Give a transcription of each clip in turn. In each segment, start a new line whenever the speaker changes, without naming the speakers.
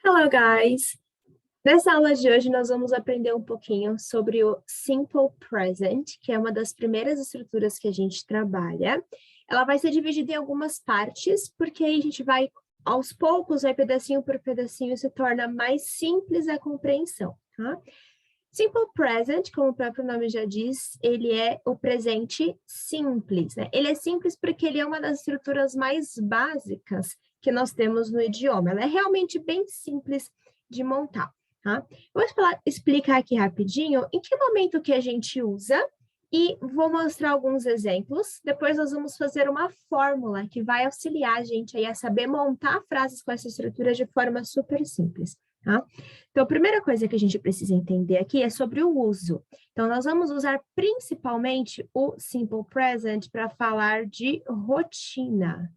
Hello, guys! Nessa aula de hoje, nós vamos aprender um pouquinho sobre o Simple Present, que é uma das primeiras estruturas que a gente trabalha. Ela vai ser dividida em algumas partes, porque aí a gente vai, aos poucos, vai pedacinho por pedacinho, se torna mais simples a compreensão, tá? Simple Present, como o próprio nome já diz, ele é o presente simples, né? Ele é simples porque ele é uma das estruturas mais básicas que nós temos no idioma. Ela é realmente bem simples de montar, tá? Eu vou explicar aqui rapidinho em que momento que a gente usa e vou mostrar alguns exemplos. Depois nós vamos fazer uma fórmula que vai auxiliar a gente aí a saber montar frases com essa estrutura de forma super simples, tá? Então, a primeira coisa que a gente precisa entender aqui é sobre o uso. Então, nós vamos usar principalmente o Simple Present para falar de rotina.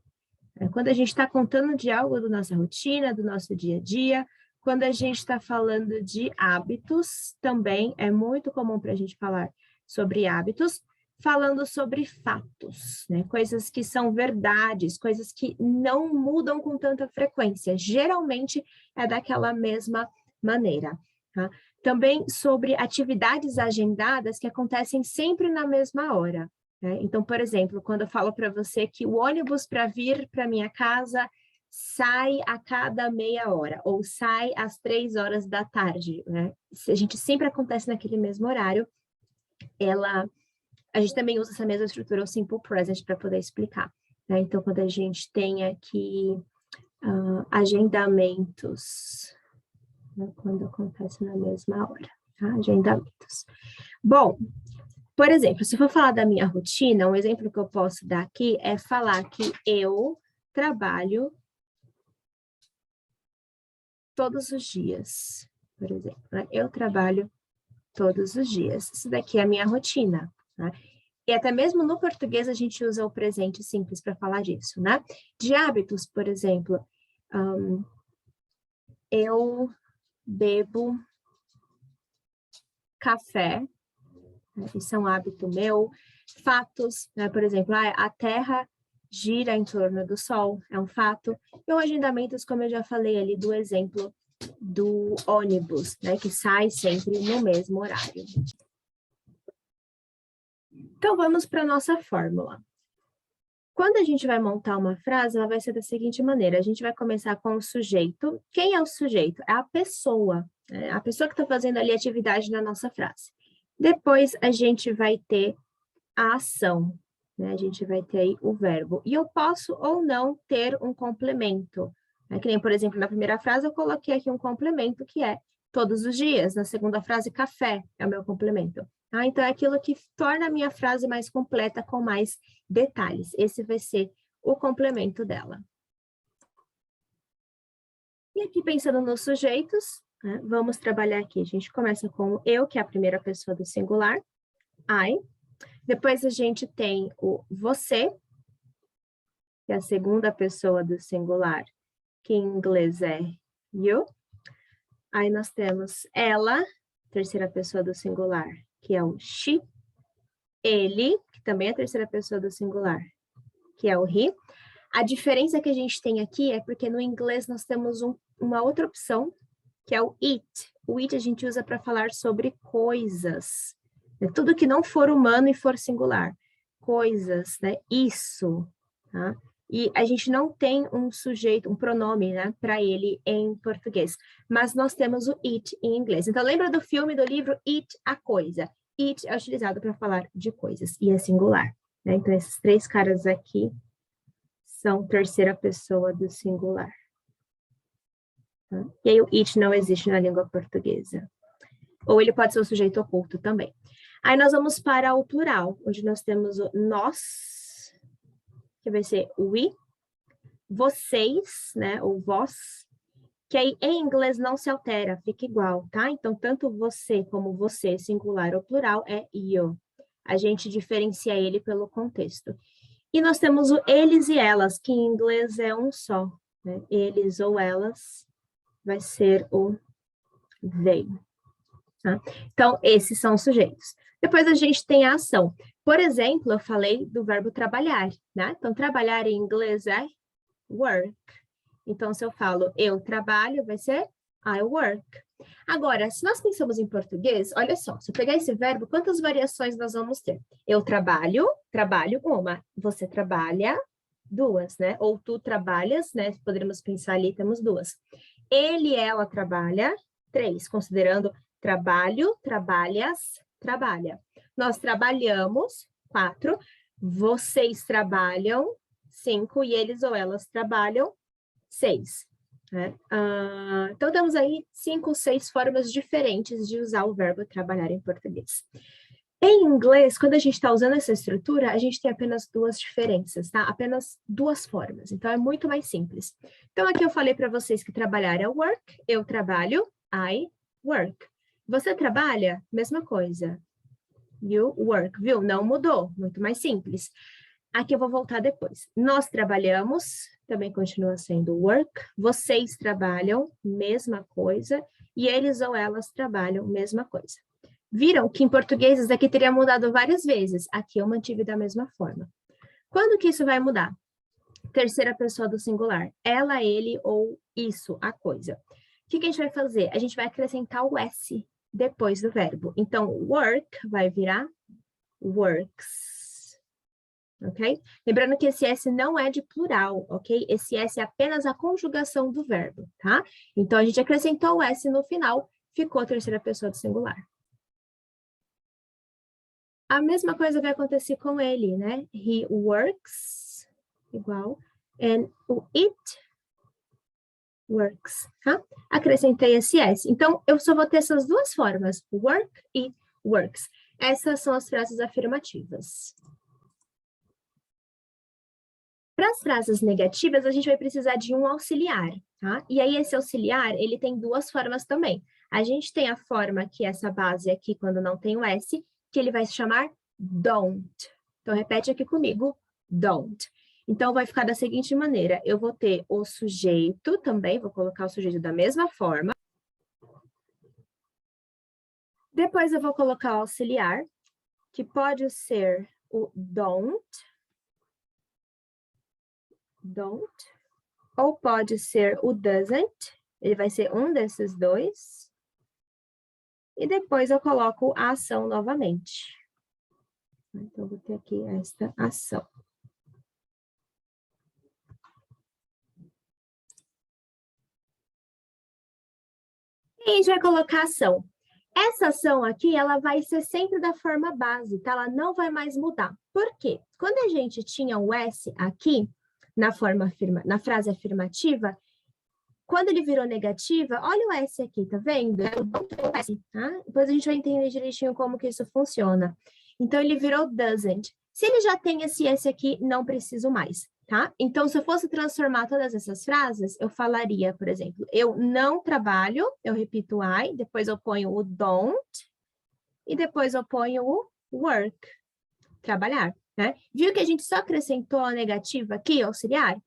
Quando a gente está contando de algo da nossa rotina, do nosso dia a dia, quando a gente está falando de hábitos, também é muito comum para a gente falar sobre hábitos, falando sobre fatos, né? Coisas que são verdades, coisas que não mudam com tanta frequência. Geralmente é daquela mesma maneira, tá? Também sobre atividades agendadas que acontecem sempre na mesma hora. Então, por exemplo, quando eu falo para você que o ônibus para vir para minha casa sai a cada meia hora, ou sai às 3 horas da tarde, né? Se a gente sempre acontece naquele mesmo horário, a gente também usa essa mesma estrutura, o Simple Present, para poder explicar, né? Então, quando a gente tem aqui agendamentos, né? Quando acontece na mesma hora, tá? Agendamentos. Bom, por exemplo, se for falar da minha rotina, um exemplo que eu posso dar aqui é falar que eu trabalho todos os dias, por exemplo, né? Eu trabalho todos os dias. Isso daqui é a minha rotina, né? E até mesmo no português a gente usa o presente simples para falar disso, né? De hábitos, por exemplo, eu bebo café, isso é um hábito meu. Fatos, né? Por exemplo, a Terra gira em torno do Sol, é um fato. E os agendamentos, como eu já falei ali do exemplo do ônibus, né? Que sai sempre no mesmo horário. Então, vamos para a nossa fórmula. Quando a gente vai montar uma frase, ela vai ser da seguinte maneira. A gente vai começar com o sujeito. Quem é o sujeito? É a pessoa. Né? A pessoa que está fazendo ali a atividade na nossa frase. Depois, a gente vai ter a ação. Né? A gente vai ter aí o verbo. E eu posso ou não ter um complemento. Né? Que nem, por exemplo, na primeira frase, eu coloquei aqui um complemento que é todos os dias. Na segunda frase, café é o meu complemento. Ah, então, é aquilo que torna a minha frase mais completa, com mais detalhes. Esse vai ser o complemento dela. E aqui, pensando nos sujeitos, né, vamos trabalhar aqui. A gente começa com o eu, que é a primeira pessoa do singular, I. Depois, a gente tem o você, que é a segunda pessoa do singular, que em inglês é you. Aí, nós temos ela, terceira pessoa do singular, que é o she. Ele, que também é a terceira pessoa do singular, que é o he. A diferença que a gente tem aqui é porque no inglês nós temos uma outra opção, que é o it. O it a gente usa para falar sobre coisas. Né? Tudo que não for humano e for singular. Coisas, né? Isso. Tá? E a gente não tem um sujeito, um pronome, né, para ele em português. Mas nós temos o it em inglês. Então, lembra do filme, do livro It, a Coisa? It é utilizado para falar de coisas e é singular. Né? Então, esses três caras aqui são terceira pessoa do singular. Tá? E aí o it não existe na língua portuguesa. Ou ele pode ser o sujeito oculto também. Aí nós vamos para o plural, onde nós temos o nós, que vai ser we, vocês, né, ou vós, que aí em inglês não se altera, fica igual, tá? Então, tanto você como você, singular ou plural, é you. A gente diferencia ele pelo contexto. E nós temos o eles e elas, que em inglês é um só. Né? Eles ou elas vai ser o they. Tá? Então, esses são os sujeitos. Depois a gente tem a ação. Por exemplo, eu falei do verbo trabalhar. Né? Então, trabalhar em inglês é work. Então, se eu falo eu trabalho, vai ser I work. Agora, se nós pensamos em português, olha só, se eu pegar esse verbo, quantas variações nós vamos ter? Eu trabalho, trabalho uma. Você trabalha, duas, né? Ou tu trabalhas, né? Poderíamos pensar ali, temos duas. Ele, ela trabalha, três, considerando trabalho, trabalhas, trabalha. Nós trabalhamos, quatro. Vocês trabalham, cinco. E eles ou elas trabalham, seis. Né? Então, temos aí 5 ou 6 formas diferentes de usar o verbo trabalhar em português. Em inglês, quando a gente está usando essa estrutura, a gente tem apenas duas diferenças, tá? Apenas duas formas. Então, é muito mais simples. Então, aqui eu falei para vocês que trabalhar é work, eu trabalho, I work. Você trabalha? Mesma coisa. You work, viu? Não mudou, muito mais simples. Aqui eu vou voltar depois. Nós trabalhamos, também continua sendo work. Vocês trabalham, mesma coisa. E eles ou elas trabalham, mesma coisa. Viram que em português isso aqui teria mudado várias vezes. Aqui eu mantive da mesma forma. Quando que isso vai mudar? Terceira pessoa do singular. Ela, ele ou isso, a coisa. O que a gente vai fazer? A gente vai acrescentar o S depois do verbo. Então, work vai virar works. Ok? Lembrando que esse S não é de plural, ok? Esse S é apenas a conjugação do verbo, tá? Então, a gente acrescentou o S no final, ficou a terceira pessoa do singular. A mesma coisa vai acontecer com ele, né? He works, igual, and o it works, tá? Acrescentei esse S. Então, eu só vou ter essas duas formas, work e works. Essas são as frases afirmativas. Para as frases negativas, a gente vai precisar de um auxiliar, tá? E aí, esse auxiliar, ele tem duas formas também. A gente tem a forma que é essa base aqui, quando não tem o S, que ele vai se chamar don't. Então, repete aqui comigo, don't. Então, vai ficar da seguinte maneira. Eu vou ter o sujeito também, vou colocar o sujeito da mesma forma. Depois, eu vou colocar o auxiliar, que pode ser o don't, ou pode ser o doesn't, ele vai ser um desses dois. E depois eu coloco a ação novamente. Então, vou ter aqui esta ação. E a gente vai colocar a ação. Essa ação aqui, ela vai ser sempre da forma base, tá? Ela não vai mais mudar. Por quê? Quando a gente tinha o S aqui, na frase afirmativa, quando ele virou negativa, olha o S aqui, tá vendo? O S, tá? Depois a gente vai entender direitinho como que isso funciona. Então, ele virou doesn't. Se ele já tem esse S aqui, não preciso mais, tá? Então, se eu fosse transformar todas essas frases, eu falaria, por exemplo, eu não trabalho, eu repito I, depois eu ponho o don't, e depois eu ponho o work, trabalhar, né? Viu que a gente só acrescentou a negativa aqui, auxiliar?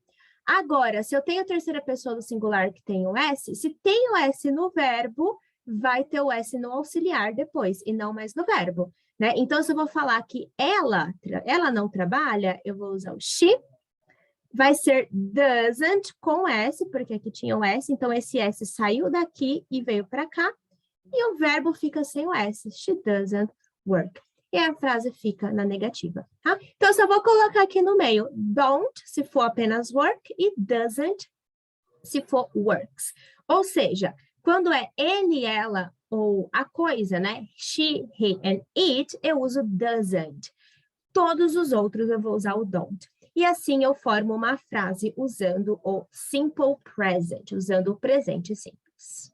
Agora, se eu tenho a terceira pessoa do singular que tem o S, se tem o S no verbo, vai ter o S no auxiliar depois, e não mais no verbo, né? Então, se eu vou falar que ela não trabalha, eu vou usar o she, vai ser doesn't com S, porque aqui tinha o S, então esse S saiu daqui e veio para cá, e o verbo fica sem o S, she doesn't work. E a frase fica na negativa, tá? Então, eu só vou colocar aqui no meio, don't, se for apenas work, e doesn't, se for works. Ou seja, quando é ele, ela, ou a coisa, né? She, he, and it, eu uso doesn't. Todos os outros eu vou usar o don't. E assim eu formo uma frase usando o simple present, usando o presente simples.